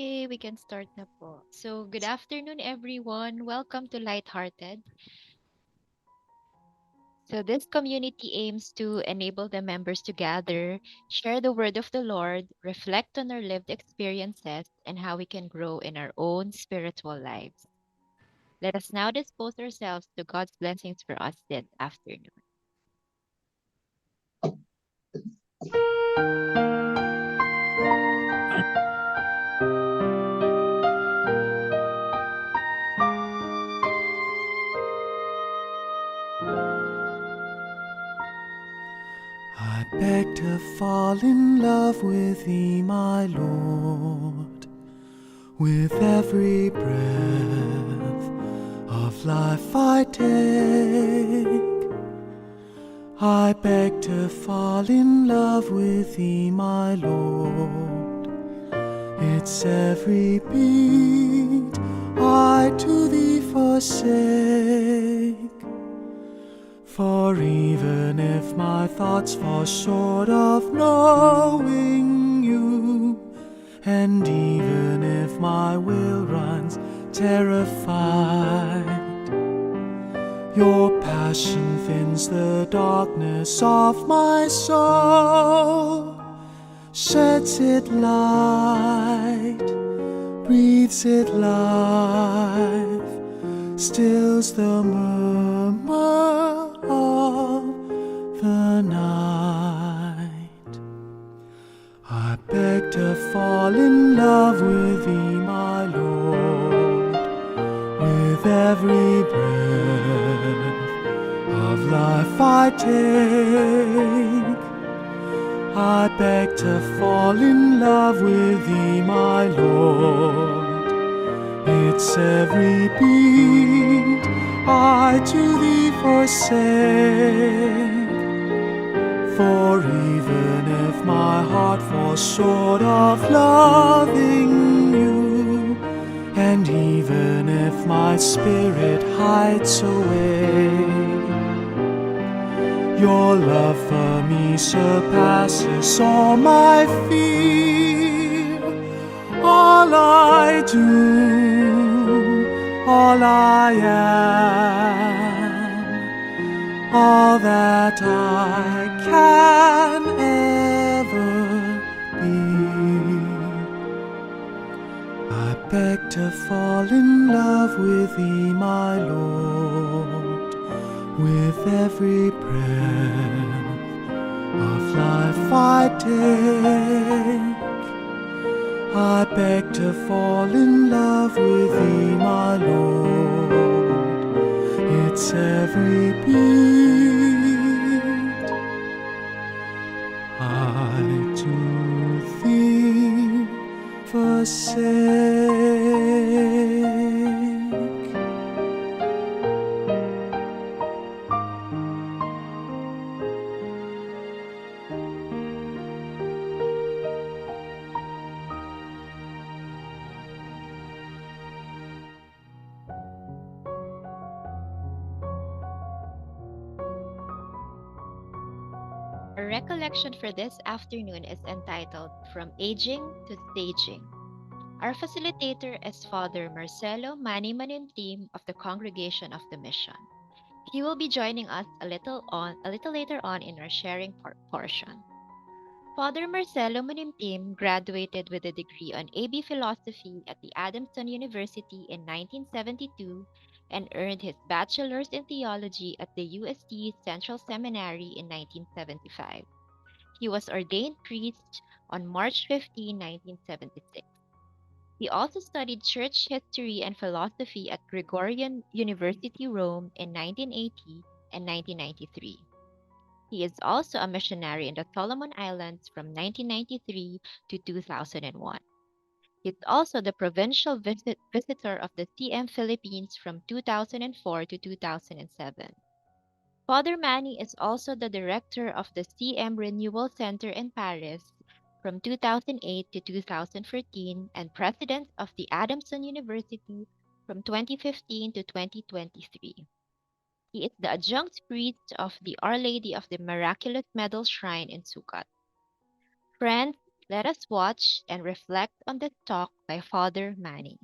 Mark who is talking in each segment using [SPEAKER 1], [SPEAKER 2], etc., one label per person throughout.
[SPEAKER 1] Okay, we can start na po. So, good afternoon, everyone. Welcome to LightHearted. So, this community aims to enable the members to gather, share the word of the Lord, reflect on our lived experiences, and how we can grow in our own spiritual lives. Let us now dispose ourselves to God's blessings for us this afternoon.
[SPEAKER 2] I beg to fall in love with thee, my Lord, with every breath of life I take. I beg to fall in love with thee, my Lord. It's every beat I to thee forsake. For even if my thoughts fall short of knowing you, and even if my will runs terrified, your passion thins the darkness of my soul, sheds it light, breathes it life, stills the murmur of the night. I beg to fall in love with thee, my Lord, with every breath of life I take. I beg to fall in love with thee, my Lord. It's every beat I to thee forsake. For even if my heart falls short of loving you, and even if my spirit hides away, your love for me surpasses all my fear. All I do, all I am, all that I can ever be. I beg to fall in love with thee, my Lord, with every breath of life I take. I beg to fall in love with thee, my Lord. It's every beat I to thee forsake.
[SPEAKER 1] Our recollection for this afternoon is entitled From Aging to Staging. Our facilitator is Father Marcelo Manny Manimtim of the Congregation of the Mission. He will be joining us a little later on in our sharing portion. Father Marcelo Manimtim graduated with a degree on AB Philosophy at the Adamson University in 1972 and earned his bachelor's in theology at the UST Central Seminary in 1975. He was ordained priest on March 15, 1976. He also studied church history and philosophy at Gregorian University, Rome in 1980 and 1993. He is also a missionary in the Solomon Islands from 1993 to 2001. He is also the provincial visitor of the CM Philippines from 2004 to 2007. Father Manny is also the director of the CM Renewal Center in Paris from 2008 to 2014 and president of the Adamson University from 2015 to 2023. He is the adjunct priest of the Our Lady of the Miraculous Medal Shrine in Sucat. Friends, Let us watch and reflect on the talk by Father Manny.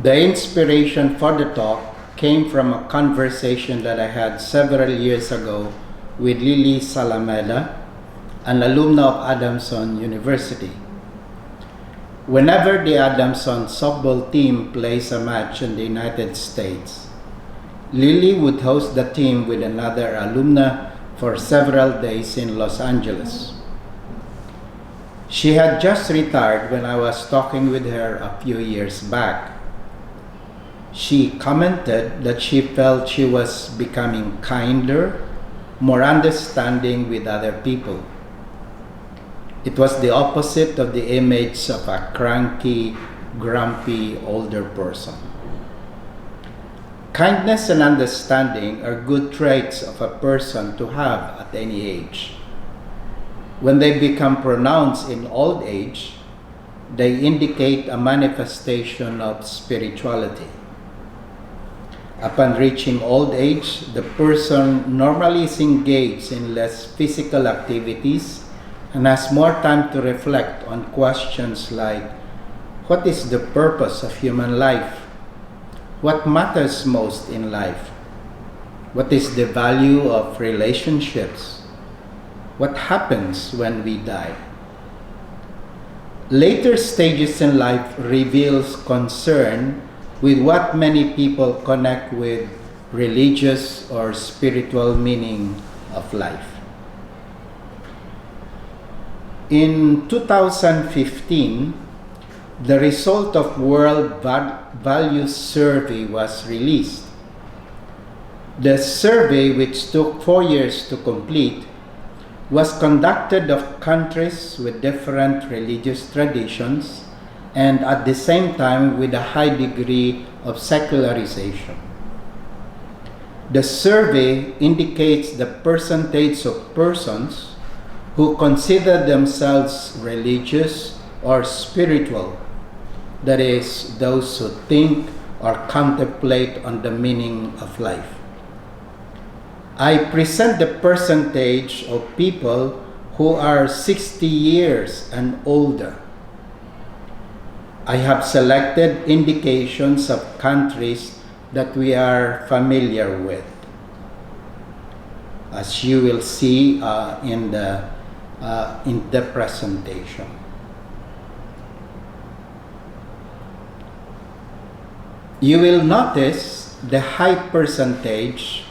[SPEAKER 3] The inspiration for the talk came from a conversation that I had several years ago with Lily Salameda, an alumna of Adamson University. Whenever the Adamson softball team plays a match in the United States, Lily would host the team with another alumna for several days in Los Angeles. She had just retired when I was talking with her a few years back. She commented that she felt she was becoming kinder, more understanding with other people. It was the opposite of the image of a cranky, grumpy older person. Kindness and understanding are good traits of a person to have at any age. When they become pronounced in old age, they indicate a manifestation of spirituality. Upon reaching old age, the person normally is engaged in less physical activities and has more time to reflect on questions like, what is the purpose of human life? What matters most in life? What is the value of relationships? What happens when we die? Later stages in life reveals concern with what many people connect with religious or spiritual meaning of life. In 2015, the result of World Values Survey was released. The survey, which took 4 years to complete, was conducted of countries with different religious traditions and at the same time with a high degree of secularization. The survey indicates the percentage of persons who consider themselves religious or spiritual, that is, those who think or contemplate on the meaning of life. I present the percentage of people who are 60 years and older. I have selected indications of countries that we are familiar with, as you will see in the presentation. You will notice the high percentage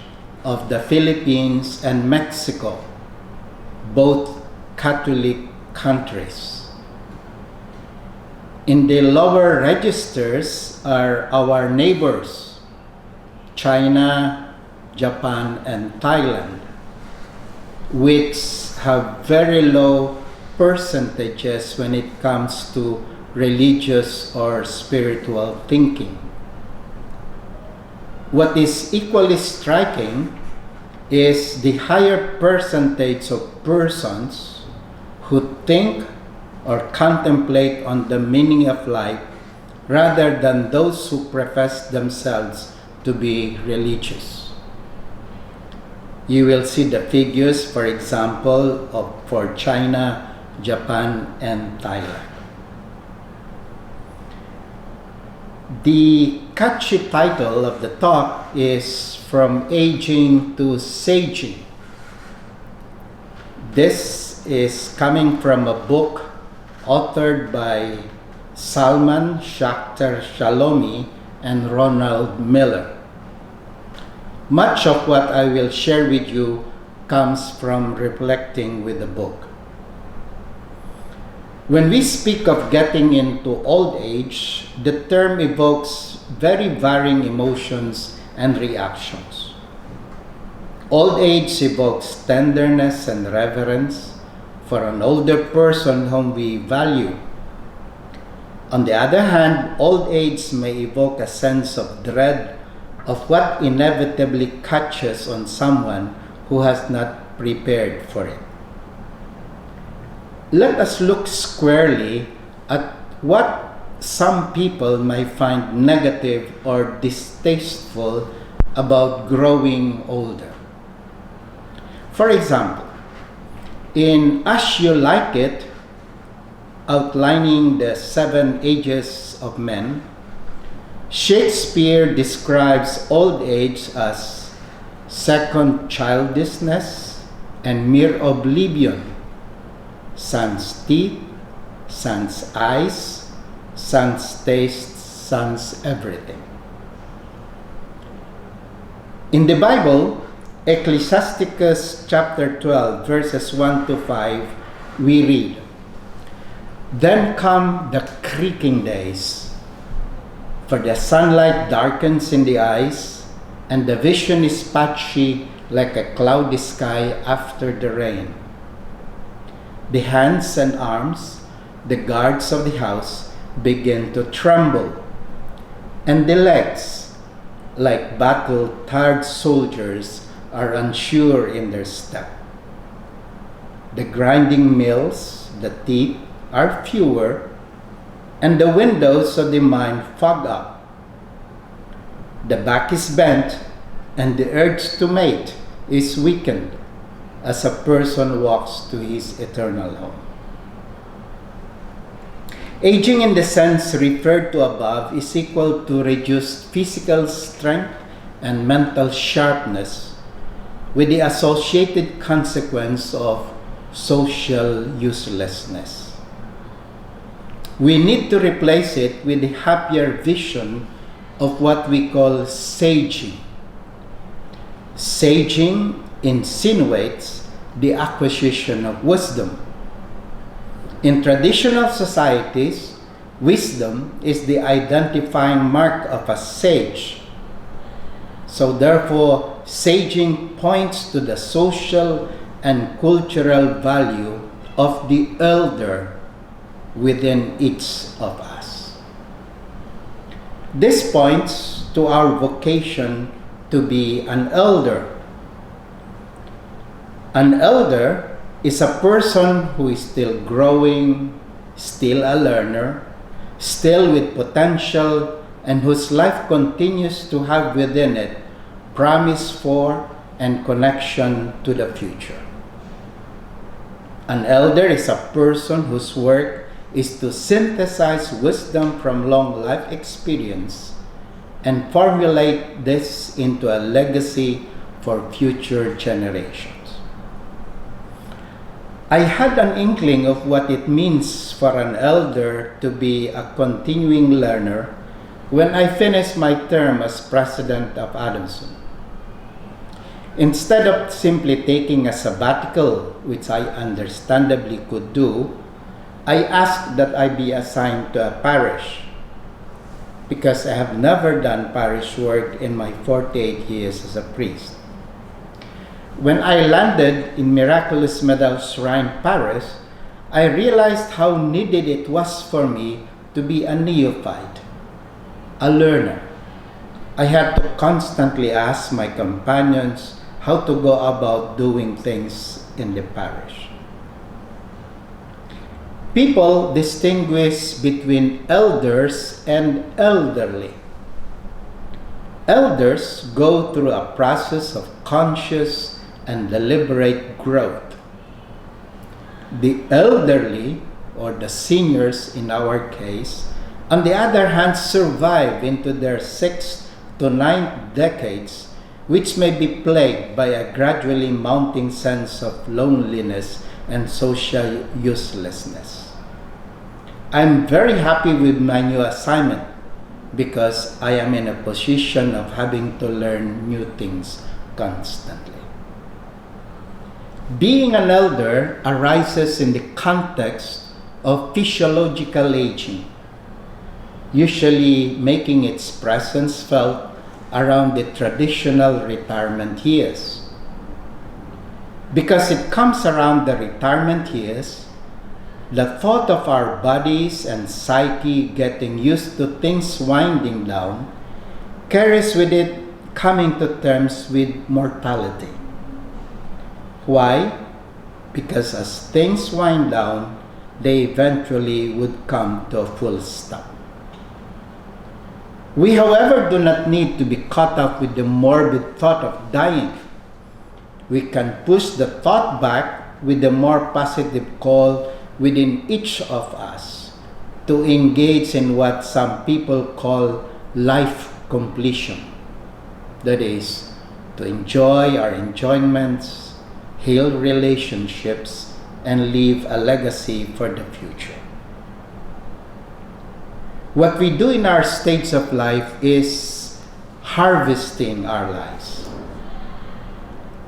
[SPEAKER 3] of the Philippines and Mexico, both Catholic countries. In the lower registers are our neighbors, China, Japan, and Thailand, which have very low percentages when it comes to religious or spiritual thinking. What is equally striking is the higher percentage of persons who think or contemplate on the meaning of life rather than those who profess themselves to be religious. You will see the figures, for example, for China, Japan, and Thailand. The catchy title of the talk is From Aging to Saging. This is coming from a book authored by Salman Shakhtar Shalomi and Ronald Miller. Much of what I will share with you comes from reflecting with the book. When we speak of getting into old age, the term evokes very varying emotions and reactions. Old age evokes tenderness and reverence for an older person whom we value. On the other hand, old age may evoke a sense of dread of what inevitably catches on someone who has not prepared for it. Let us look squarely at what some people may find negative or distasteful about growing older. For example, in As You Like It, outlining the 7 ages of men, Shakespeare describes old age as second childishness and mere oblivion, sans teeth, sans eyes, sans taste, sans everything. In the Bible, Ecclesiasticus chapter 12, verses 1 to 5, we read, "Then come the creaking days, for the sunlight darkens in the eyes, and the vision is patchy like a cloudy sky after the rain. The hands and arms, the guards of the house, begin to tremble, and the legs, like battle-tired soldiers, are unsure in their step. The grinding mills, the teeth, are fewer, and the windows of the mind fog up. The back is bent, and the urge to mate is weakened as a person walks to his eternal home." Aging in the sense referred to above is equal to reduced physical strength and mental sharpness, with the associated consequence of social uselessness. We need to replace it with the happier vision of what we call saging. Saging insinuates the acquisition of wisdom. In traditional societies, wisdom is the identifying mark of a sage. So therefore, saging points to the social and cultural value of the elder within each of us. This points to our vocation to be an elder. An elder is a person who is still growing, still a learner, still with potential, and whose life continues to have within it promise for and connection to the future. An elder is a person whose work is to synthesize wisdom from long life experience and formulate this into a legacy for future generations. I had an inkling of what it means for an elder to be a continuing learner when I finished my term as president of Adamson. Instead of simply taking a sabbatical, which I understandably could do, I asked that I be assigned to a parish because I have never done parish work in my 48 years as a priest. When I landed in Miraculous Meadows Shrine Parish, I realized how needed it was for me to be a neophyte, a learner. I had to constantly ask my companions how to go about doing things in the parish. People distinguish between elders and elderly. Elders go through a process of conscious and deliberate growth. The elderly, or the seniors in our case, on the other hand, survive into their 6th to 9th decades, which may be plagued by a gradually mounting sense of loneliness and social uselessness. I'm very happy with my new assignment because I am in a position of having to learn new things constantly. Being an elder arises in the context of physiological aging, usually making its presence felt around the traditional retirement years. Because it comes around the retirement years, the thought of our bodies and psyche getting used to things winding down carries with it coming to terms with mortality. Why? Because as things wind down, they eventually would come to a full stop. We, however, do not need to be caught up with the morbid thought of dying. We can push the thought back with the more positive call within each of us to engage in what some people call life completion. That is, to enjoy our enjoyments, heal relationships, and leave a legacy for the future. What we do in our states of life is harvesting our lives.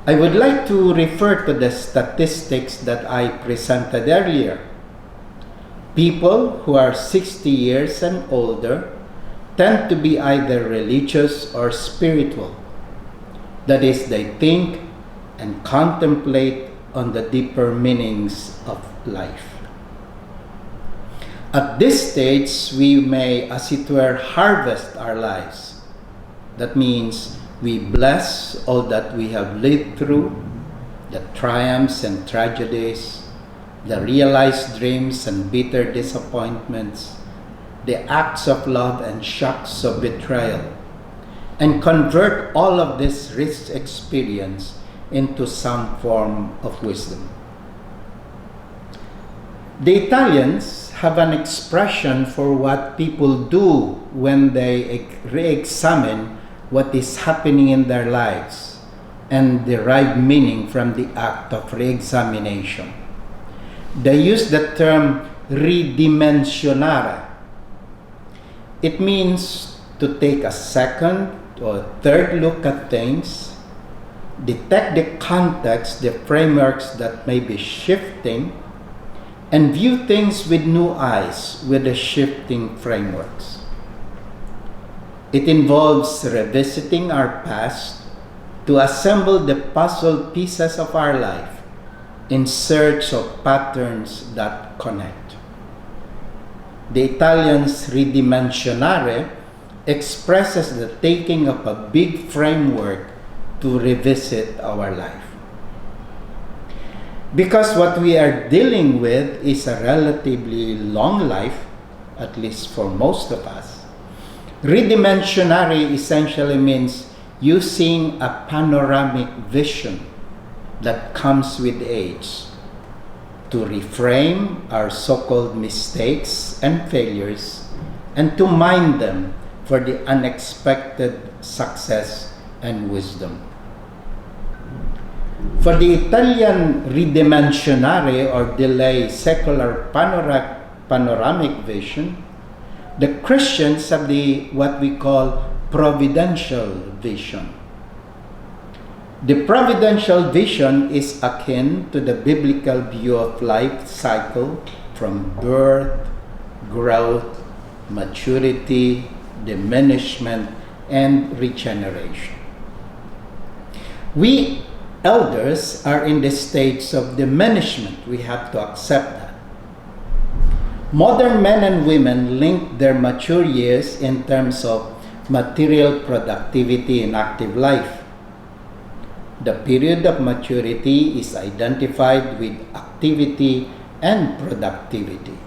[SPEAKER 3] I would like to refer to the statistics that I presented earlier. People who are 60 years and older tend to be either religious or spiritual. That is, they think and contemplate on the deeper meanings of life. At this stage, we may, as it were, harvest our lives. That means we bless all that we have lived through, the triumphs and tragedies, the realized dreams and bitter disappointments, the acts of love and shocks of betrayal, and convert all of this rich experience into some form of wisdom. The Italians have an expression for what people do when they re-examine what is happening in their lives and derive meaning from the act of re-examination. They use the term ridimensionare. It means to take a second or third look at things, detect the context, the frameworks that may be shifting, and view things with new eyes with the shifting frameworks. It involves revisiting our past to assemble the puzzle pieces of our life in search of patterns that connect. The Italian's ridimensionare expresses the taking of a big framework to revisit our life. Because what we are dealing with is a relatively long life, at least for most of us, ridimensionary essentially means using a panoramic vision that comes with age to reframe our so-called mistakes and failures and to mine them for the unexpected success and wisdom. For the Italian ridimensionare or delay secular panoramic vision, the Christians have what we call providential vision. The providential vision is akin to the biblical view of life cycle from birth, growth, maturity, diminishment, and regeneration. We elders are in the stage of diminishment. We have to accept that. Modern men and women link their mature years in terms of material productivity in active life. The period of maturity is identified with activity and productivity.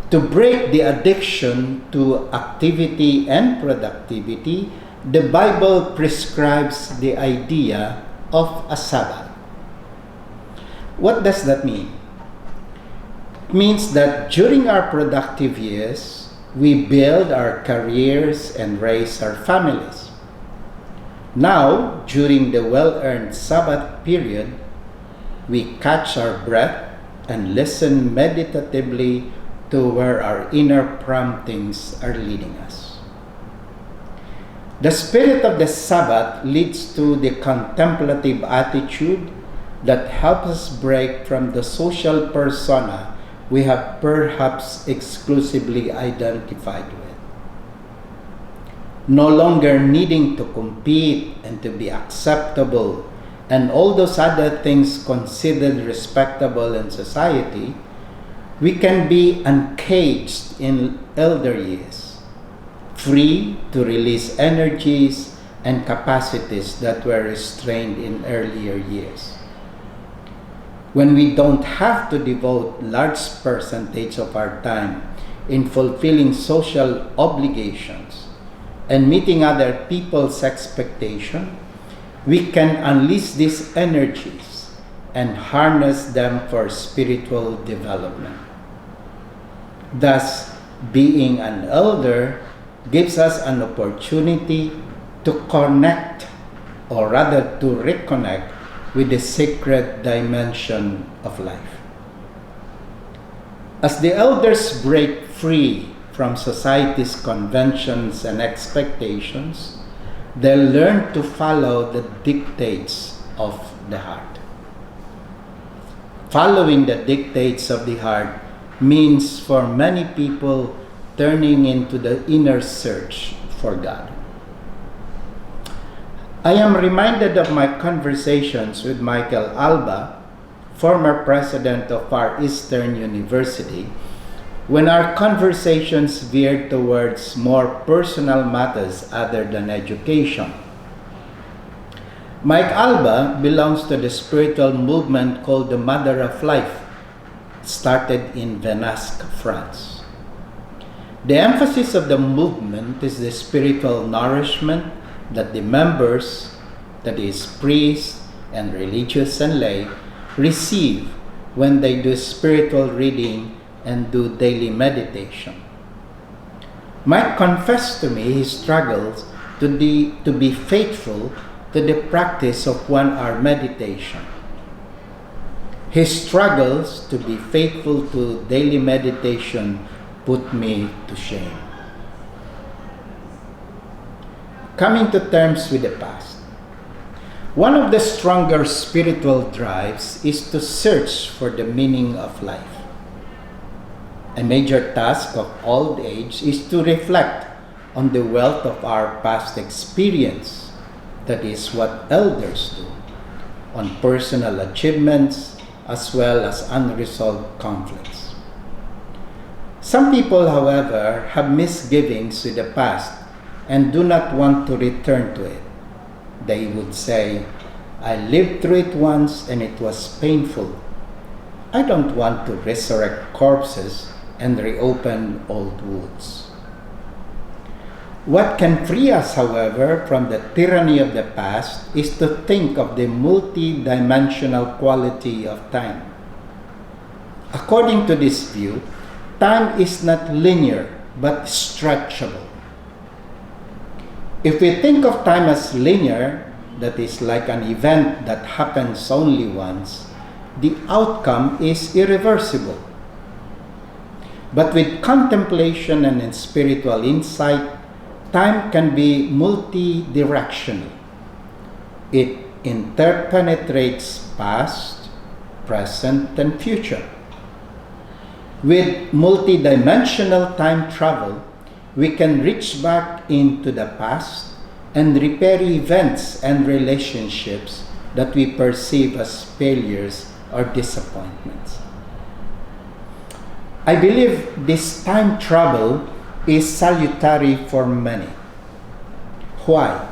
[SPEAKER 3] To break the addiction to activity and productivity, the Bible prescribes the idea of a Sabbath. What does that mean? It means that during our productive years, we build our careers and raise our families. Now, during the well-earned Sabbath period, we catch our breath and listen meditatively to where our inner promptings are leading us. The spirit of the Sabbath leads to the contemplative attitude that helps us break from the social persona we have perhaps exclusively identified with. No longer needing to compete and to be acceptable and all those other things considered respectable in society, we can be uncaged in elder years, free to release energies and capacities that were restrained in earlier years. When we don't have to devote large percentage of our time in fulfilling social obligations and meeting other people's expectations, we can unleash these energies and harness them for spiritual development. Thus, being an elder gives us an opportunity to connect, or rather to reconnect, with the sacred dimension of life. As the elders break free from society's conventions and expectations, they learn to follow the dictates of the heart. Following the dictates of the heart means for many people turning into the inner search for God. I am reminded of my conversations with Michael Alba, former president of Far Eastern University, when our conversations veered towards more personal matters other than education. Mike Alba belongs to the spiritual movement called the Mother of Life, started in Venasque, France. The emphasis of the movement is the spiritual nourishment that the members, that is, priests and religious and lay, receive when they do spiritual reading and do daily meditation. Mike confessed to me his struggles to be faithful to the practice of 1 hour meditation. His struggles to be faithful to daily meditation put me to shame. Coming to terms with the past. One of the stronger spiritual drives is to search for the meaning of life. A major task of old age is to reflect on the wealth of our past experience, that is what elders do, on personal achievements as well as unresolved conflicts. Some people, however, have misgivings with the past and do not want to return to it. They would say, I lived through it once and it was painful. I don't want to resurrect corpses and reopen old wounds. What can free us, however, from the tyranny of the past is to think of the multi-dimensional quality of time. According to this view, time is not linear but stretchable. If we think of time as linear, that is like an event that happens only once, the outcome is irreversible. But with contemplation and in spiritual insight, time can be multi-directional. It interpenetrates past, present, and future. With multi-dimensional time travel, we can reach back into the past and repair events and relationships that we perceive as failures or disappointments. I believe this time travel is salutary for many. Why?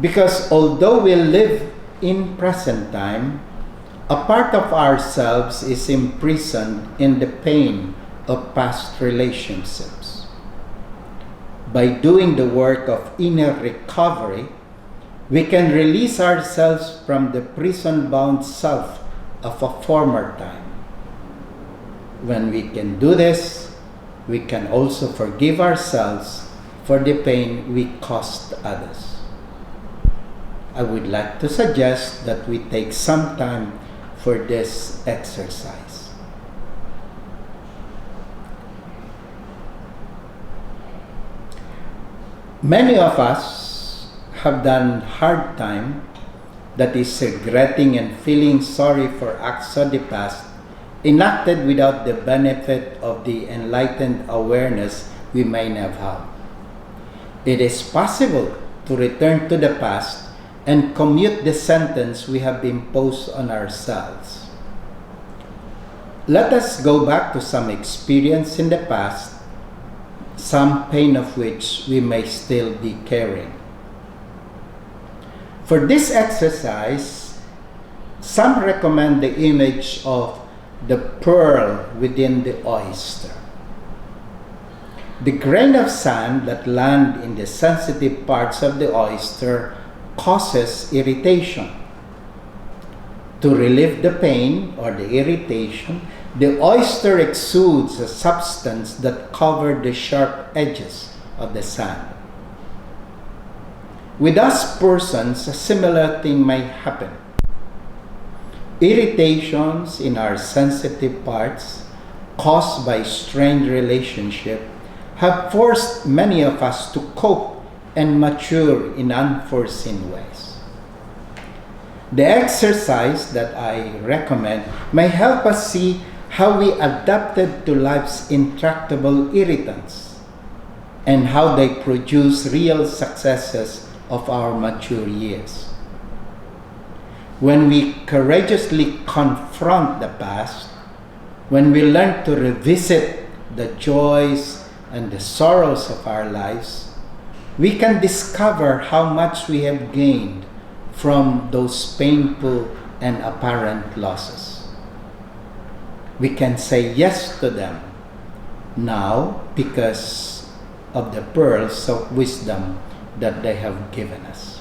[SPEAKER 3] Because although we live in present time, a part of ourselves is imprisoned in the pain of past relationships. By doing the work of inner recovery, we can release ourselves from the prison-bound self of a former time. When we can do this, we can also forgive ourselves for the pain we caused others. I would like to suggest that we take some time for this exercise. Many of us have done hard time, that is regretting and feeling sorry for acts of the past enacted without the benefit of the enlightened awareness we may have had. It is possible to return to the past and commute the sentence we have imposed on ourselves. Let us go back to some experience in the past, some pain of which we may still be carrying. For this exercise, some recommend the image of the pearl within the oyster. The grain of sand that land in the sensitive parts of the oyster causes irritation. To relieve the pain or the irritation, the oyster exudes a substance that covers the sharp edges of the sand. With us persons, a similar thing may happen. Irritations in our sensitive parts caused by strained relationship have forced many of us to cope and mature in unforeseen ways. The exercise that I recommend may help us see how we adapted to life's intractable irritants and how they produce real successes of our mature years. When we courageously confront the past, when we learn to revisit the joys and the sorrows of our lives, we can discover how much we have gained from those painful and apparent losses. We can say yes to them now because of the pearls of wisdom that they have given us.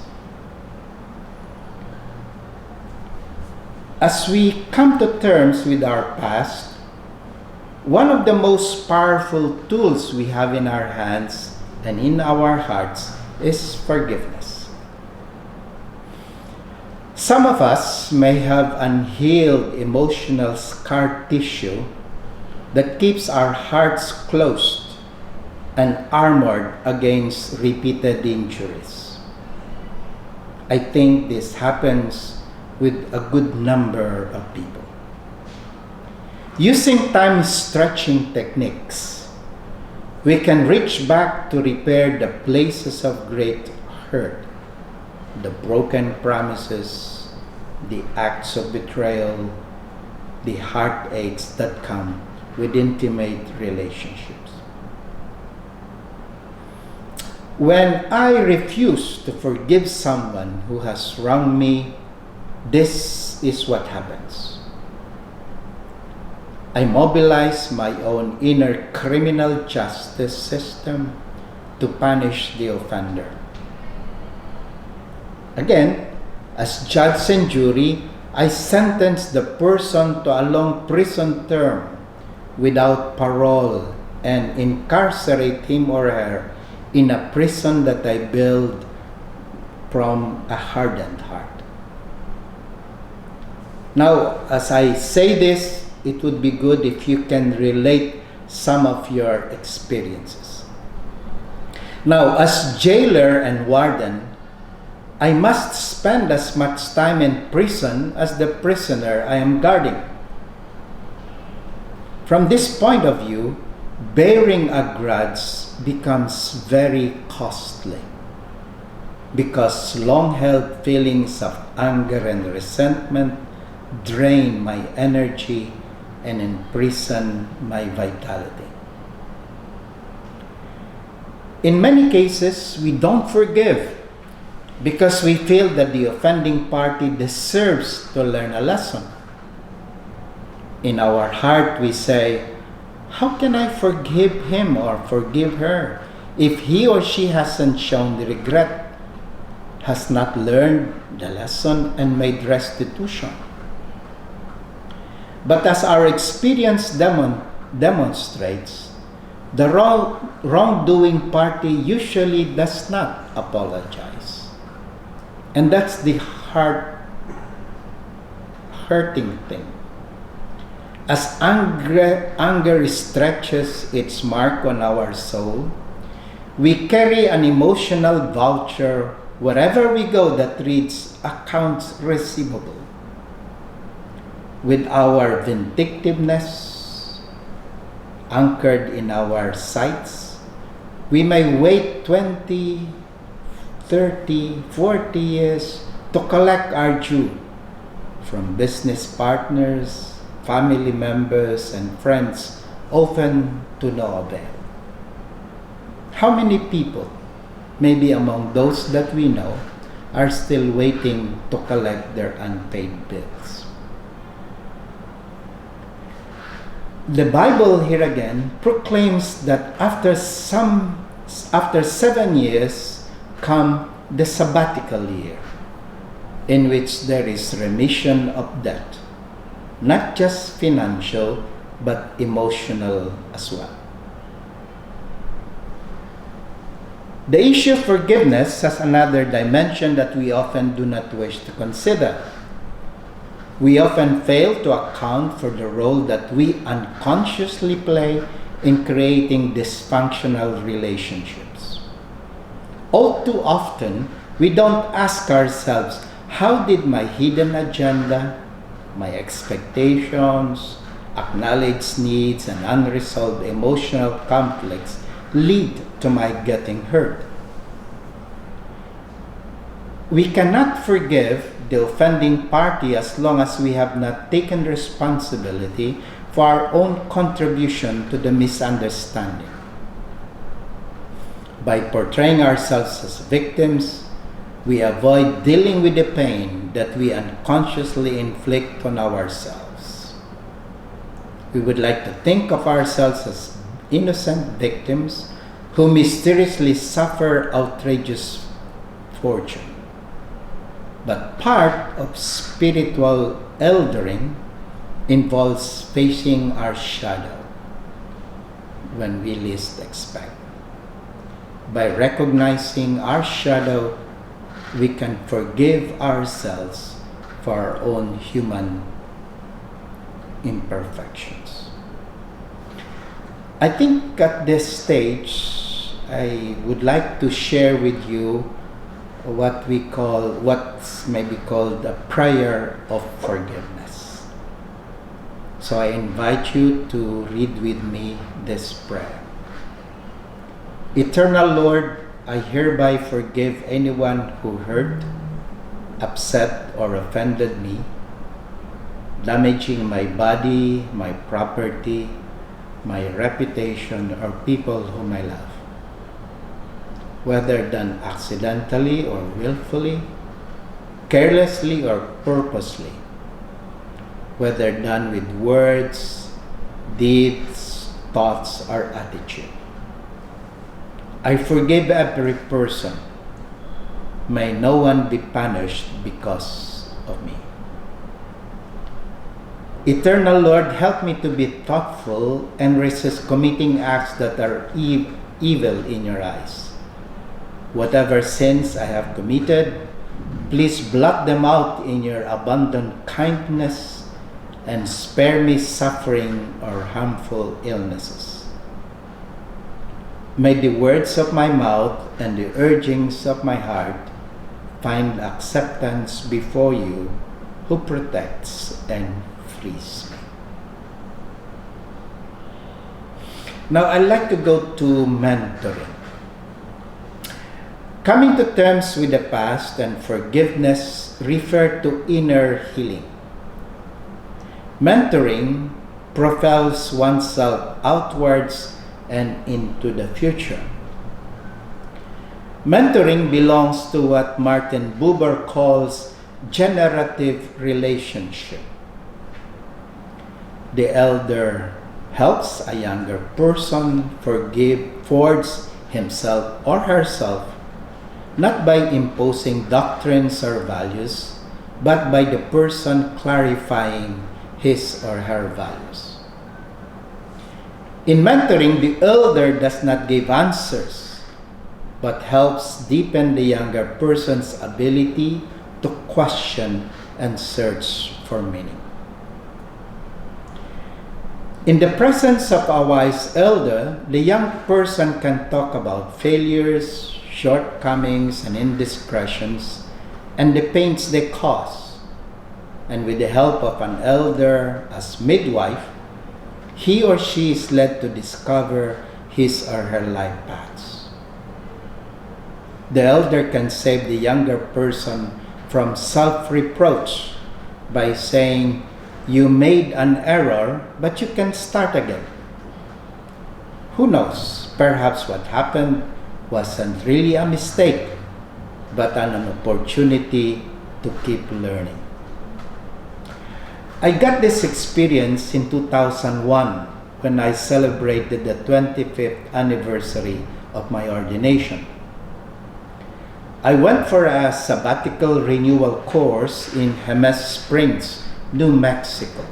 [SPEAKER 3] As we come to terms with our past, one of the most powerful tools we have in our hands and in our hearts is forgiveness. Some of us may have unhealed emotional scar tissue that keeps our hearts closed and armored against repeated injuries. I think this happens with a good number of people. Using time stretching techniques, we can reach back to repair the places of great hurt, the broken promises, the acts of betrayal, the heartaches that come with intimate relationships. When I refuse to forgive someone who has wronged me, this is what happens. I mobilize my own inner criminal justice system to punish the offender. Again, as judge and jury, I sentence the person to a long prison term without parole and incarcerate him or her in a prison that I build from a hardened heart. Now, as I say this, it would be good if you can relate some of your experiences. Now, as jailer and warden, I must spend as much time in prison as the prisoner I am guarding. From this point of view, bearing a grudge becomes very costly because long-held feelings of anger and resentment drain my energy and imprison my vitality. In many cases, we don't forgive because we feel that the offending party deserves to learn a lesson. In our heart, we say, how can I forgive him or forgive her if he or she hasn't shown the regret, has not learned the lesson and made restitution? But as our experience demonstrates, the wrongdoing party usually does not apologize. And that's the hurting thing. As anger stretches its mark on our soul, we carry an emotional voucher wherever we go that reads accounts receivable. With our vindictiveness anchored in our sights, we may wait 20, 30, 40 years to collect our due from business partners, family members, and friends, often to no avail. How many people, maybe among those that we know, are still waiting to collect their unpaid bills? The Bible here again proclaims that after 7 years come the sabbatical year, in which there is remission of debt, not just financial but emotional as well. The issue of forgiveness has another dimension that we often do not wish to consider. We often fail to account for the role that we unconsciously play in creating dysfunctional relationships. All too often, we don't ask ourselves, how did my hidden agenda, my expectations, acknowledged needs, and unresolved emotional conflicts lead to my getting hurt? We cannot forgive the offending party as long as we have not taken responsibility for our own contribution to the misunderstanding. By portraying ourselves as victims, we avoid dealing with the pain that we unconsciously inflict on ourselves. We would like to think of ourselves as innocent victims who mysteriously suffer outrageous fortune. But part of spiritual eldering involves facing our shadow when we least expect. By recognizing our shadow, we can forgive ourselves for our own human imperfections. I think at this stage, I would like to share with you what's maybe called a prayer of forgiveness. So I invite you to read with me this prayer. Eternal Lord, I hereby forgive anyone who hurt, upset, or offended me, damaging my body, my property, my reputation, or people whom I love. Whether done accidentally or willfully, carelessly or purposely, whether done with words, deeds, thoughts, or attitude. I forgive every person. May no one be punished because of me. Eternal Lord, help me to be thoughtful and resist committing acts that are evil in your eyes. Whatever sins I have committed, please blot them out in your abundant kindness and spare me suffering or harmful illnesses. May the words of my mouth and the urgings of my heart find acceptance before you, who protects and frees me. Now I'd like to go to mentoring. Coming to terms with the past and forgiveness refer to inner healing. Mentoring propels oneself outwards and into the future. Mentoring belongs to what Martin Buber calls generative relationship. The elder helps a younger person forge himself or herself, not by imposing doctrines or values, but by the person clarifying his or her values. In mentoring, the elder does not give answers, but helps deepen the younger person's ability to question and search for meaning. In the presence of a wise elder, the young person can talk about failures, shortcomings, and indiscretions, and the pains they cause. And with the help of an elder as midwife, he or she is led to discover his or her life paths. The elder can save the younger person from self-reproach by saying, "You made an error, but you can start again." Who knows, perhaps what happened wasn't really a mistake, but an opportunity to keep learning. I got this experience in 2001 when I celebrated the 25th anniversary of my ordination. I went for a sabbatical renewal course in Jemez Springs, New Mexico.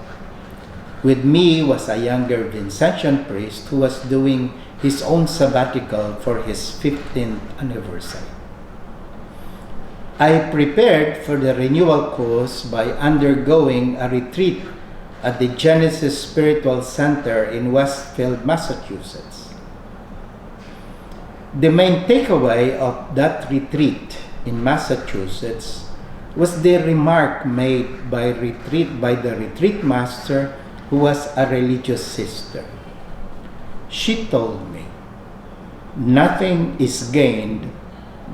[SPEAKER 3] With me was a younger Vincentian priest who was doing his own sabbatical for his 15th anniversary. I prepared for the renewal course by undergoing a retreat at the Genesis Spiritual Center in Westfield, Massachusetts. The main takeaway of that retreat in Massachusetts was the remark made by the retreat master, who was a religious sister. She told me, "Nothing is gained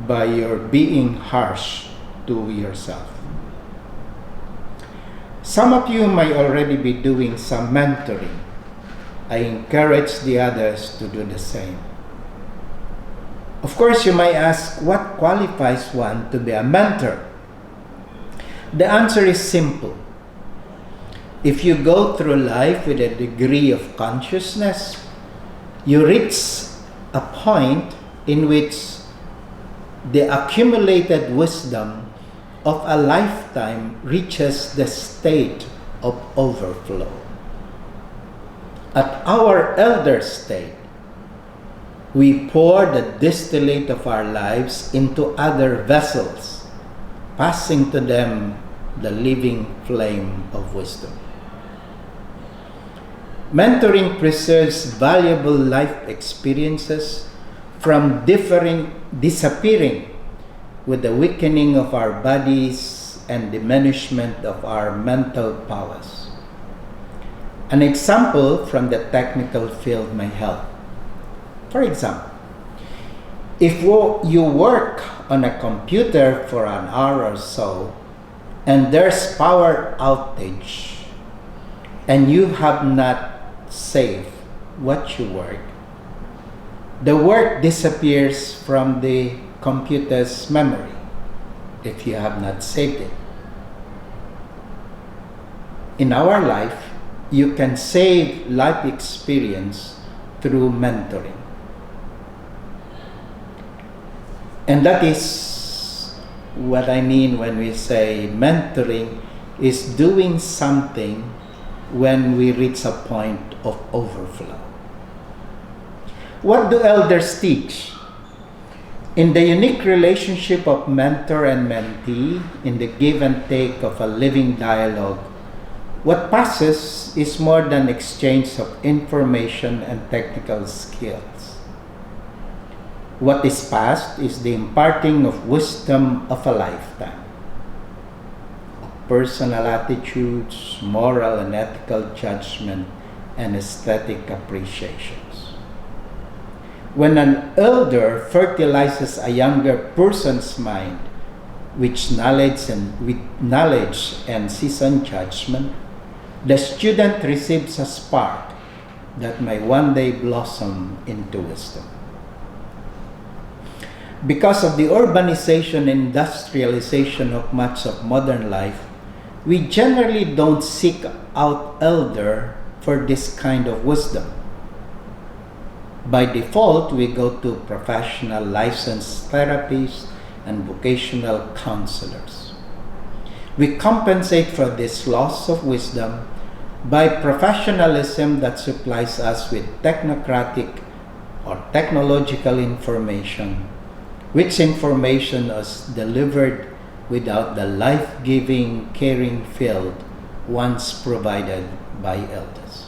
[SPEAKER 3] by your being harsh to yourself." Some of you might already be doing some mentoring. I encourage the others to do the same. Of course, you might ask, what qualifies one to be a mentor? The answer is simple. If you go through life with a degree of consciousness, you reach a point in which the accumulated wisdom of a lifetime reaches the state of overflow. At our elder state, we pour the distillate of our lives into other vessels, passing to them the living flame of wisdom. Mentoring preserves valuable life experiences from disappearing with the weakening of our bodies and diminishment of our mental powers. An example from the technical field may help. For example, if you work on a computer for an hour or so and there's power outage and you have not saved what you work, the work disappears from the computer's memory if you have not saved it. In our life, you can save life experience through mentoring. And that is what I mean when we say mentoring is doing something when we reach a point of overflow. What do elders teach? In the unique relationship of mentor and mentee, in the give and take of a living dialogue, what passes is more than exchange of information and technical skills. What is passed is the imparting of wisdom of a lifetime, of personal attitudes, moral and ethical judgment, and aesthetic appreciations. When an elder fertilizes a younger person's mind with knowledge and seasoned judgment, the student receives a spark that may one day blossom into wisdom. Because of the urbanization and industrialization of much of modern life, we generally don't seek out elder for this kind of wisdom. By default, we go to professional licensed therapists and vocational counselors. We compensate for this loss of wisdom by professionalism that supplies us with technocratic or technological information, which information is delivered without the life-giving, caring field once provided by elders.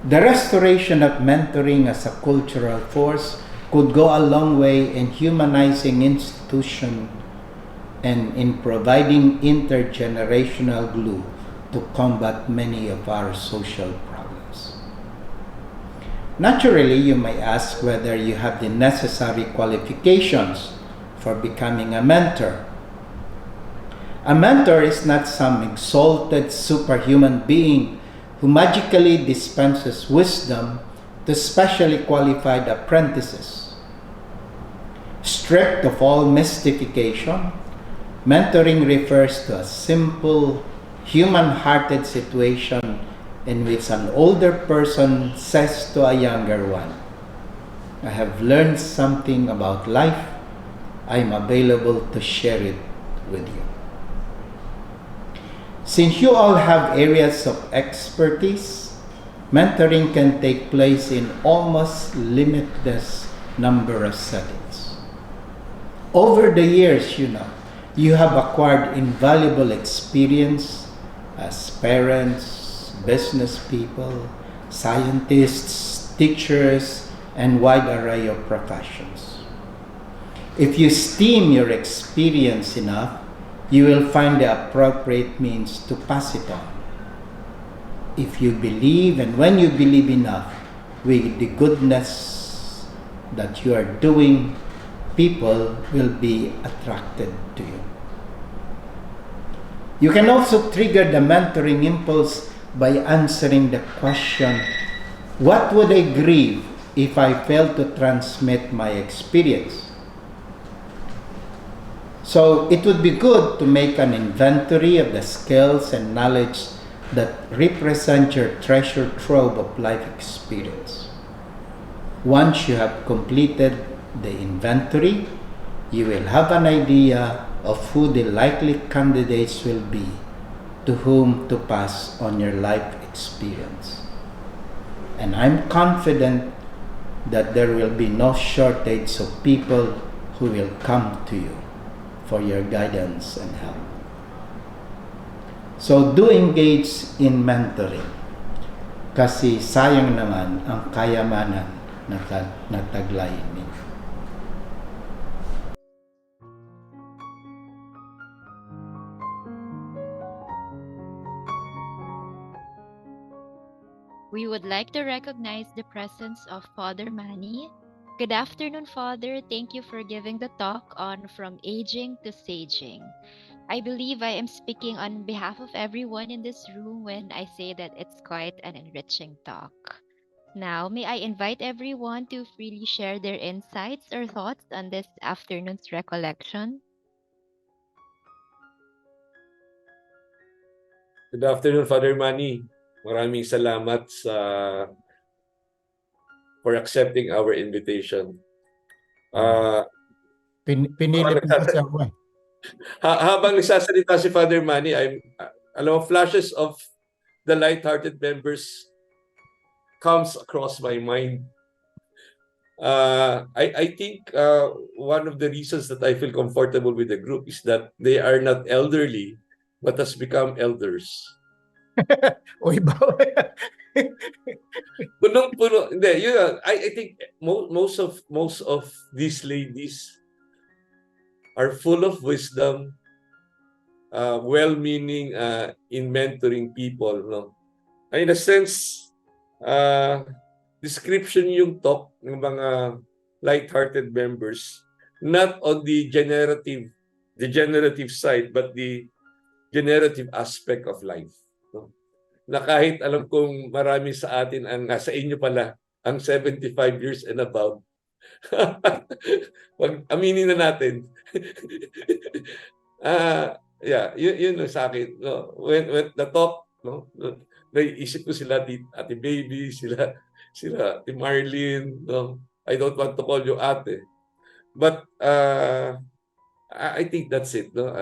[SPEAKER 3] The restoration of mentoring as a cultural force could go a long way in humanizing institution and in providing intergenerational glue to combat many of our social problems. Naturally, you may ask whether you have the necessary qualifications for becoming a mentor. A mentor is not some exalted superhuman being who magically dispenses wisdom to specially qualified apprentices. Stripped of all mystification, mentoring refers to a simple human-hearted situation in which an older person says to a younger one, I have learned something about life. I'm available to share it with you. Since you all have areas of expertise, mentoring can take place in almost limitless number of settings. Over the years, you have acquired invaluable experience as parents, business people, scientists, teachers, and wide array of professions. If you esteem your experience enough, you will find the appropriate means to pass it on. If you believe, and when you believe enough with the goodness that you are doing, people will be attracted to you. You can also trigger the mentoring impulse by answering the question, what would I grieve if I failed to transmit my experience? So it would be good to make an inventory of the skills and knowledge that represent your treasure trove of life experience. Once you have completed the inventory, you will have an idea of who the likely candidates will be to whom to pass on your life experience. And I'm confident that there will be no shortage of people who will come to you for your guidance and help. So do engage in mentoring kasi sayang naman ang kayamanan na taglayin ninyo.
[SPEAKER 1] We would like to recognize the presence of Father Manny. Good afternoon, Father. Thank you for giving the talk on From Aging to Saging. I believe I am speaking on behalf of everyone in this room when I say that it's quite an enriching talk. Now, may I invite everyone to freely share their insights or thoughts on this afternoon's recollection?
[SPEAKER 4] Good afternoon, Father Manny. Maraming salamat for accepting our invitation.
[SPEAKER 2] Pinilit mo kasi ako eh.
[SPEAKER 4] Habang nagsasalita si Father Manny, flashes of the LightHearted members comes across my mind. I think one of the reasons that I feel comfortable with the group is that they are not elderly, but has become elders.
[SPEAKER 2] Uy,
[SPEAKER 4] Punong-puno. Hindi, I think most of these ladies are full of wisdom, well-meaning in mentoring people. No? In a sense, description yung talk ng mga light-hearted members, not on the degenerative side, but the generative aspect of life. No? Na kahit alam kong marami sa atin ang nasa inyo pala ang 75 years and above. Wag aminin na natin. Yun sa akin. No? When the talk, no? Naiisip ko sila Ate Baby, sila Ate Marlene, no? I don't want to call you ate. But I think that's it, no?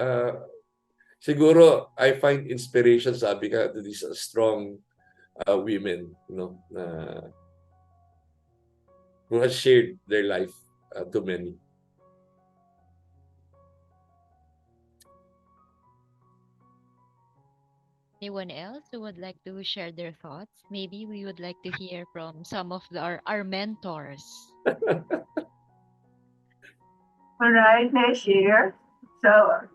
[SPEAKER 4] Siguro I find inspiration, sabi ka, to these strong women, who has shared their life to many.
[SPEAKER 1] Anyone else who would like to share their thoughts? Maybe we would like to hear from some of our mentors.
[SPEAKER 5] All right, let's share. So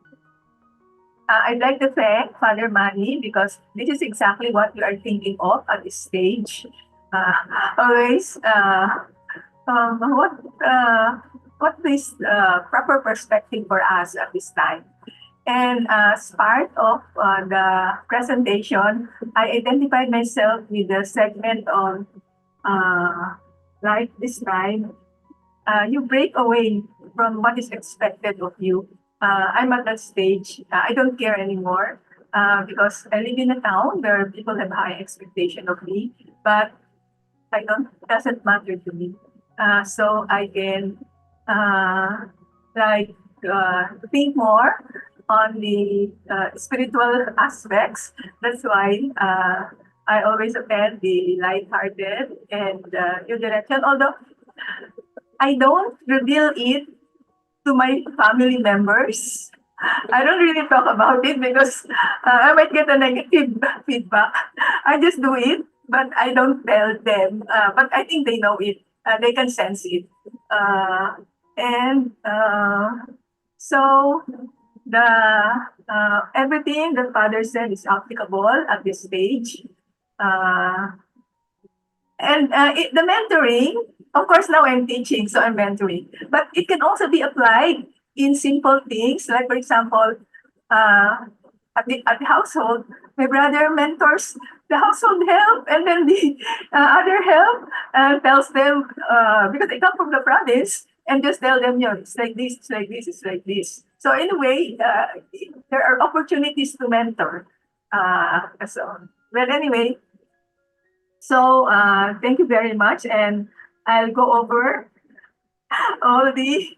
[SPEAKER 5] I'd like to thank Father Manny because this is exactly what we are thinking of at this stage. Always, what is proper perspective for us at this time? And as part of the presentation, I identified myself with the segment on like this time, you break away from what is expected of you. I'm at that stage. I don't care anymore. because I live in a town where people have high expectation of me, but it doesn't matter to me. So I can uh, like think more on the spiritual aspects. That's why I always attend the LightHearted and New Direction. Although I don't reveal it to my family members. I don't really talk about it because I might get a negative feedback. I just do it, but I don't tell them. But I think they know it. They can sense it. And so the everything that Father said is applicable at this stage. Uh, and the mentoring, of course, now I'm teaching, so I'm mentoring. But it can also be applied in simple things, like for example, uh, at the household, my brother mentors the household help, and then the other help tells them because they come from the province, and just tell them, it's like this, it's like this, it's like this. So in a way, there are opportunities to mentor. So, well, anyway, so thank you very much, and I'll go over all the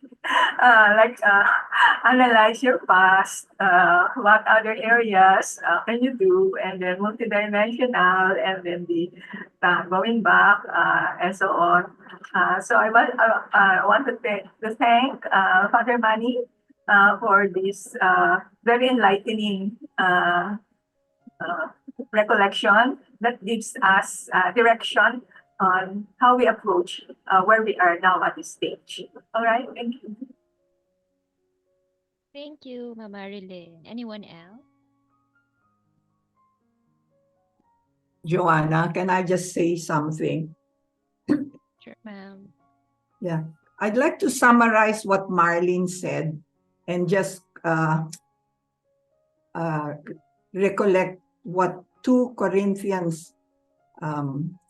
[SPEAKER 5] analyze your past, what other areas can you do, and then multidimensional, and then the going back, and so on. So I want to thank Father Manny for this very enlightening uh, recollection that gives us direction on how we approach where we are now at this stage. All right, thank you.
[SPEAKER 1] Thank you, Mama Marilyn. Anyone else?
[SPEAKER 6] Joanna, can I just say something?
[SPEAKER 1] Sure, ma'am.
[SPEAKER 6] Yeah, I'd like to summarize what Marlene said and just recollect what 2 Corinthians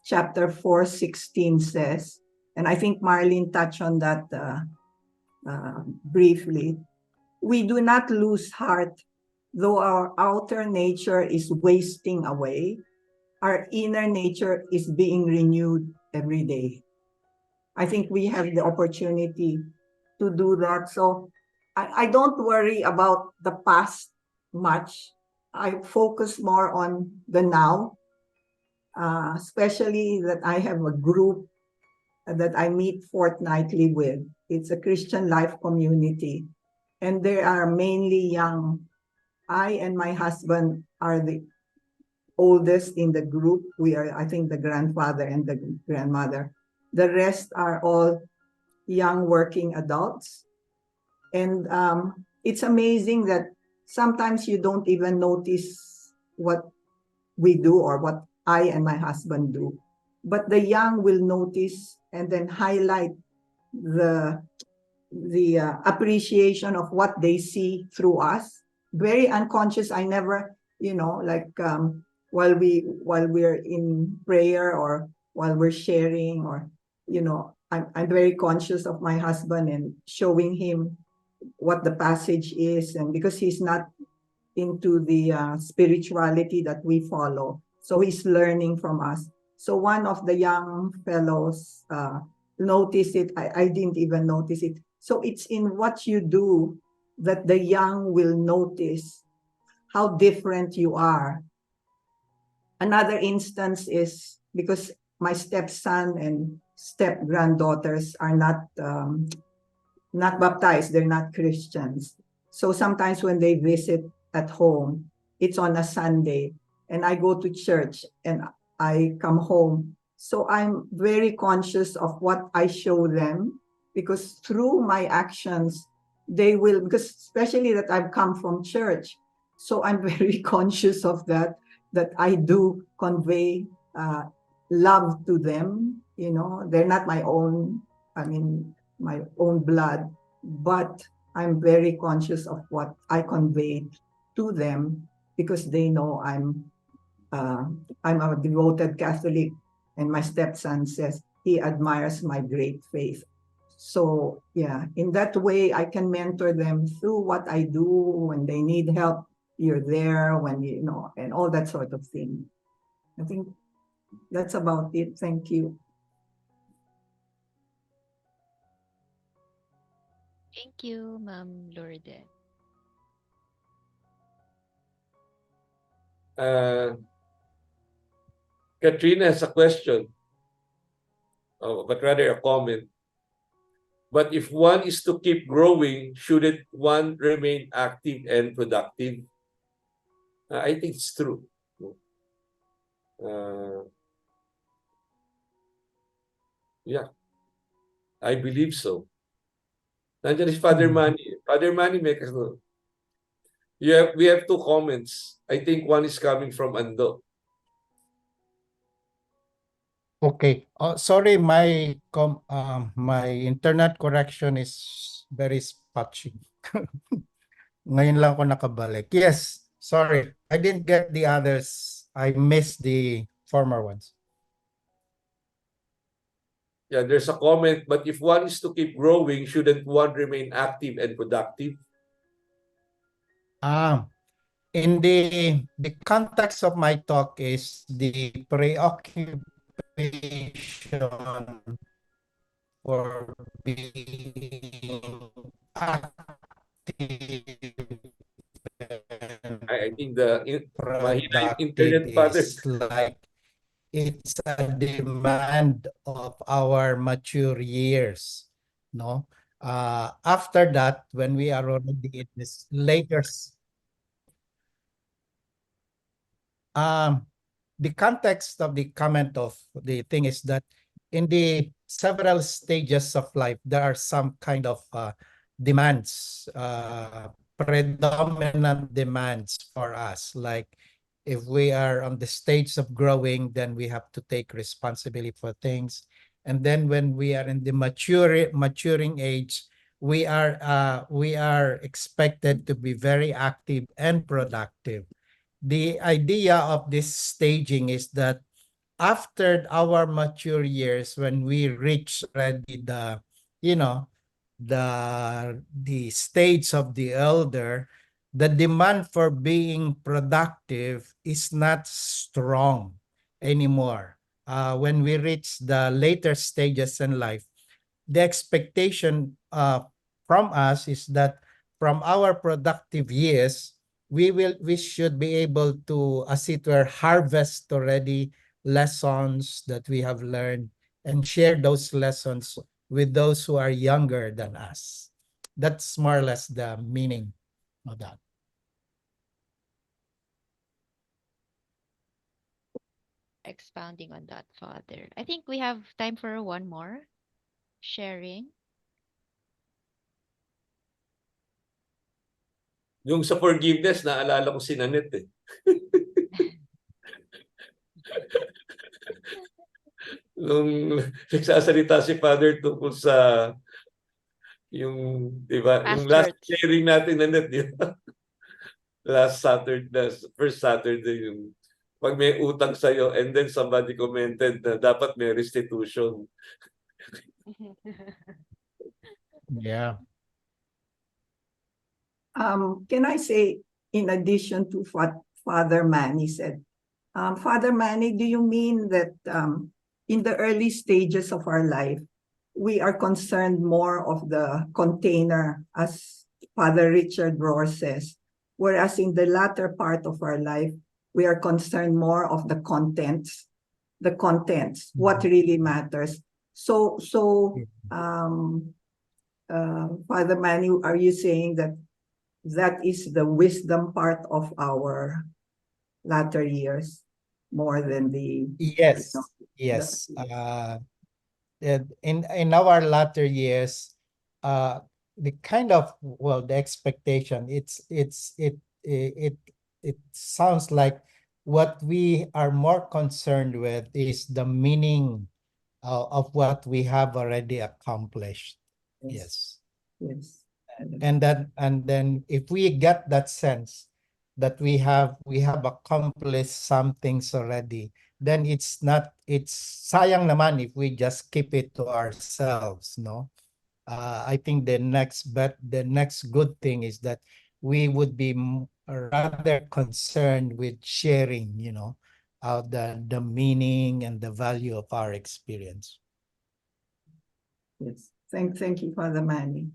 [SPEAKER 6] chapter 4:16 says. And I think Marlene touched on that briefly. We do not lose heart, though our outer nature is wasting away. Our inner nature is being renewed every day. I think we have the opportunity to do that. So I don't worry about the past much. I focus more on the now, especially that I have a group that I meet fortnightly with. It's a Christian life community, and they are mainly young. I and my husband are the oldest in the group. We are, I think, the grandfather and the grandmother. The rest are all young working adults. And it's amazing that sometimes you don't even notice what we do or what I and my husband do. But the young will notice and then highlight the appreciation of what they see through us. Very unconscious. I never, while we're in prayer or while we're sharing, or I'm very conscious of my husband and showing him what the passage is, and because he's not into the spirituality that we follow, so he's learning from us. So one of the young fellows noticed it. I didn't even notice it. So it's in what you do that the young will notice how different you are. Another instance is because my stepson and step granddaughters are not baptized, they're not Christians. So sometimes when they visit at home, it's on a Sunday, and I go to church and I come home. So I'm very conscious of what I show them, because through my actions, they will, because especially that I've come from church. So I'm very conscious of that I do convey love to them. They're not my own, my own blood, but I'm very conscious of what I convey to them, because they know I'm a devoted Catholic, and my stepson says he admires my great faith. So yeah, in that way, I can mentor them through what I do when they need help. you're there, when and all that sort of thing. I think that's about it. Thank you.
[SPEAKER 1] Thank you, Ma'am Lourdes.
[SPEAKER 4] Katrina has a question, but rather a comment. But if one is to keep growing, shouldn't one remain active and productive? I think it's true. Yeah, I believe so. Nandiyan si Father Manny. Father Manny, we have two comments. I think one is coming from Ando.
[SPEAKER 2] Okay. Sorry, my internet correction is very spotty. Ngayon lang ako nakabalik. Yes, sorry. I didn't get the others. I missed the former ones.
[SPEAKER 4] Yeah, there's a comment, but if one is to keep growing, shouldn't one remain active and productive?
[SPEAKER 2] In the context of my talk is the preoccupation for being active
[SPEAKER 4] I think mahina yung
[SPEAKER 2] productive
[SPEAKER 4] internet, Father.
[SPEAKER 2] is like it's a demand of our mature years, no? After that, when we are already in this the context of the comment of the thing is that in the several stages of life, there are some kind of demands, predominant demands for us. Like if we are on the stage of growing, then we have to take responsibility for things. And then when we are in the maturing age, we are expected to be very active and productive. The idea of this staging is that after our mature years, when we reach already you know, the stage of the elder, the demand for being productive is not strong anymore. When we reach the later stages in life, the expectation from us is that from our productive years, we should be able to, as it were, harvest already lessons that we have learned and share those lessons with those who are younger than us. That's more or less the meaning of that.
[SPEAKER 1] Expounding on that, Father. I think we have time for one more sharing.
[SPEAKER 4] Yung sa forgiveness, naalala ko si Nanette eh. Nung nagsasalita si Father tungkol sa yung, di ba, yung
[SPEAKER 1] Past
[SPEAKER 4] last
[SPEAKER 1] hurts.
[SPEAKER 4] sharing natin, Nanette, di ba? Last Saturday, first Saturday, yung pag may utang sa'yo and then somebody commented na dapat may restitution.
[SPEAKER 2] Yeah.
[SPEAKER 6] Can I say, in addition to what Father Manny said, Father Manny, do you mean that in the early stages of our life, we are concerned more of the container, as Father Richard Rohr says, whereas in the latter part of our life, we are concerned more of the contents, what really matters. So, Father Manny, are you saying that that is the wisdom part of our latter years more than the
[SPEAKER 2] Yes. Yes. In our latter years, the kind of the expectation it sounds like what we are more concerned with is the meaning of what we have already accomplished. Yes. And then if we get that sense that we have accomplished some things already, then it's sayang naman if we just keep it to ourselves, no? I think the next good thing is that we would be rather concerned with sharing, the meaning and the value of our experience.
[SPEAKER 6] Yes. Thank you, Father Manny.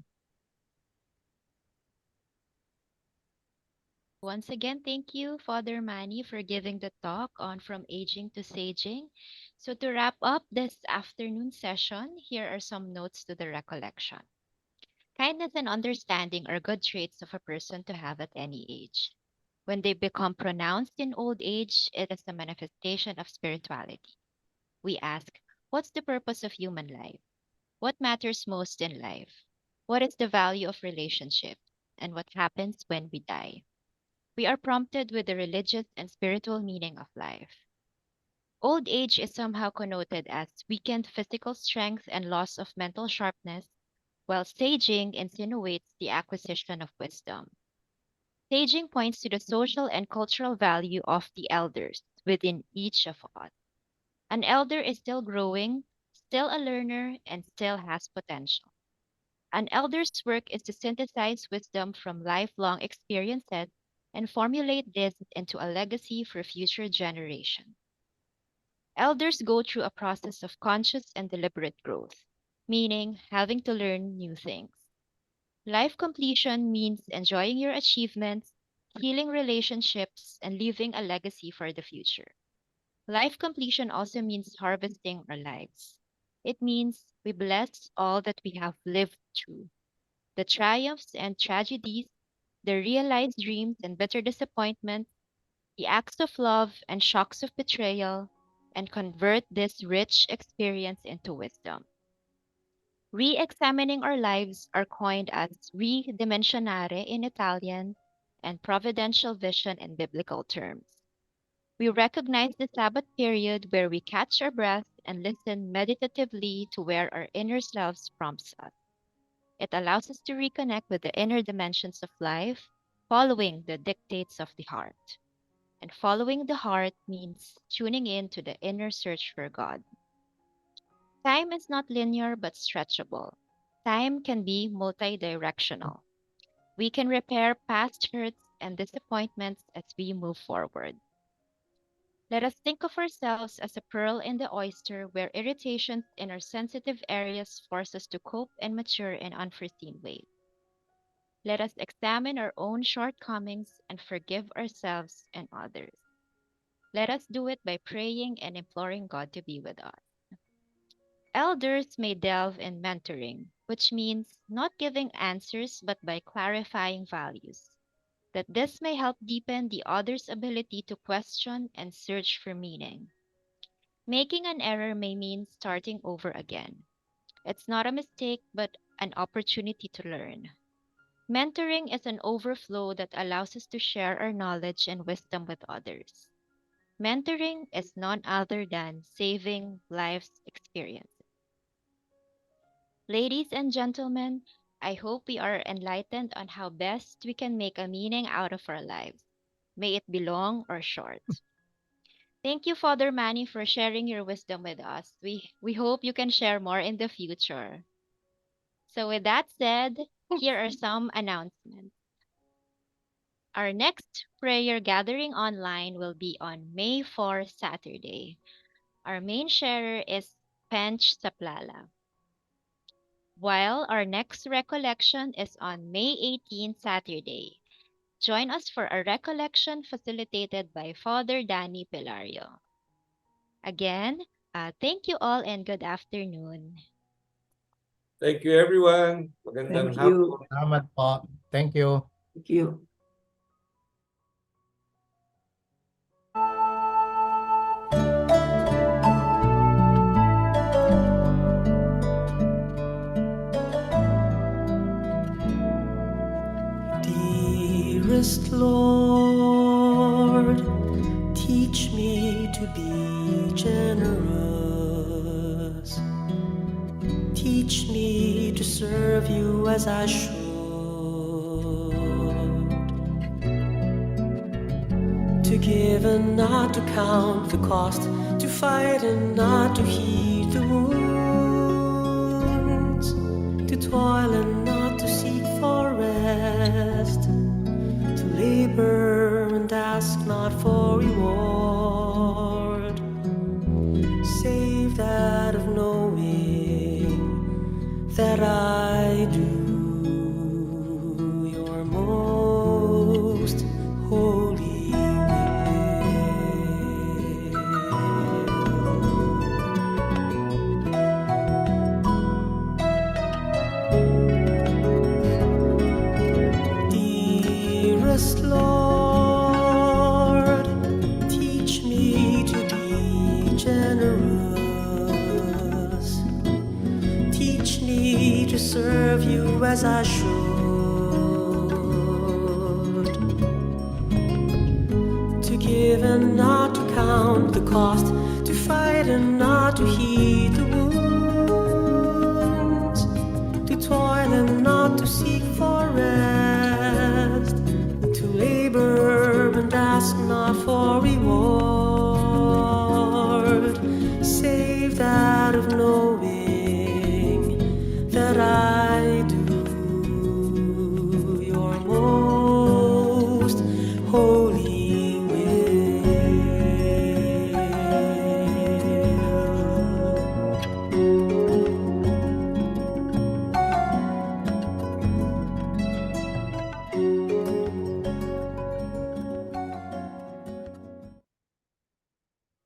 [SPEAKER 1] Once again, thank you, Father Manny, for giving the talk on From Aging to Saging. So, to wrap up this afternoon session, here are some notes to the recollection. Kindness and understanding are good traits of a person to have at any age. When they become pronounced in old age, it is a manifestation of spirituality. We ask, what's the purpose of human life? What matters most in life? What is the value of relationship? And what happens when we die? We are prompted with the religious and spiritual meaning of life. Old age is somehow connoted as weakened physical strength and loss of mental sharpness, while saging insinuates the acquisition of wisdom. Saging points to the social and cultural value of the elders within each of us. An elder is still growing, still a learner, and still has potential. An elder's work is to synthesize wisdom from lifelong experiences and formulate this into a legacy for future generations. Elders go through a process of conscious and deliberate growth, meaning having to learn new things. Life completion means enjoying your achievements, healing relationships, and leaving a legacy for the future. Life completion also means harvesting our lives. It means we bless all that we have lived through, the triumphs and tragedies, the realized dreams and bitter disappointments, the acts of love and shocks of betrayal, and convert this rich experience into wisdom. Re examining our lives are coined as ridimensionare in Italian and providential vision in biblical terms. We recognize the Sabbath period where we catch our breath and listen meditatively to where our inner selves prompts us. It allows us to reconnect with the inner dimensions of life, following the dictates of the heart. And following the heart means tuning in to the inner search for God. Time is not linear but stretchable. Time can be multidirectional. We can repair past hurts and disappointments as we move forward. Let us think of ourselves as a pearl in the oyster where irritations in our sensitive areas force us to cope and mature in unforeseen ways. Let us examine our own shortcomings and forgive ourselves and others. Let us do it by praying and imploring God to be with us. Elders may delve in mentoring, which means not giving answers but by clarifying values. That this may help deepen the other's ability to question and search for meaning. Making an error may mean starting over again. It's not a mistake, but an opportunity to learn. Mentoring is an overflow that allows us to share our knowledge and wisdom with others. Mentoring is none other than saving life's experiences. Ladies and gentlemen, I hope we are enlightened on how best we can make a meaning out of our lives, may it be long or short. Thank you, Father Manny, for sharing your wisdom with us. We hope you can share more in the future. So, with that said, here are some announcements. Our next prayer gathering online will be on May 4, Saturday. Our main sharer is Pench Saplala, while our next recollection is on May 18, Saturday. Join us for a recollection facilitated by Father Danny Pilario. Again, thank you all and good afternoon.
[SPEAKER 4] Thank you, everyone. Magandang
[SPEAKER 6] Thank you.
[SPEAKER 4] hapon.
[SPEAKER 2] Salamat po. Thank you.
[SPEAKER 6] Thank you.
[SPEAKER 7] Dearest Lord, teach me to be generous. Teach me to serve you as I should. To give and not to count the cost. To fight and not to heed the wounds. To toil and not to seek for rest. labor and ask not for reward, saved out of knowing that I do your most holy will. Dearest Lord, teach me to be generous. Teach me to serve you as I should. To give and not to count the cost. To fight and not to heed the wounds. To toil and not to seek for rest. To labor and ask not for reward. Saved out of knowing that I do your most holy will.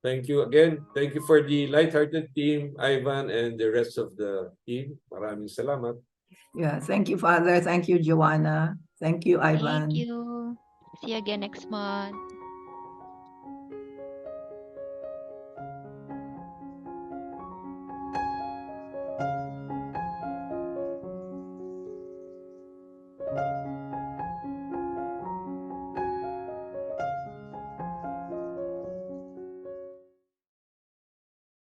[SPEAKER 4] Thank you again. Thank you for the lighthearted team, Ivan, and the rest of the team. Maraming salamat.
[SPEAKER 6] Yeah, thank you, Father. Thank you, Joanna. Thank you,
[SPEAKER 1] Thank
[SPEAKER 6] Ivan.
[SPEAKER 1] you. See you again next month.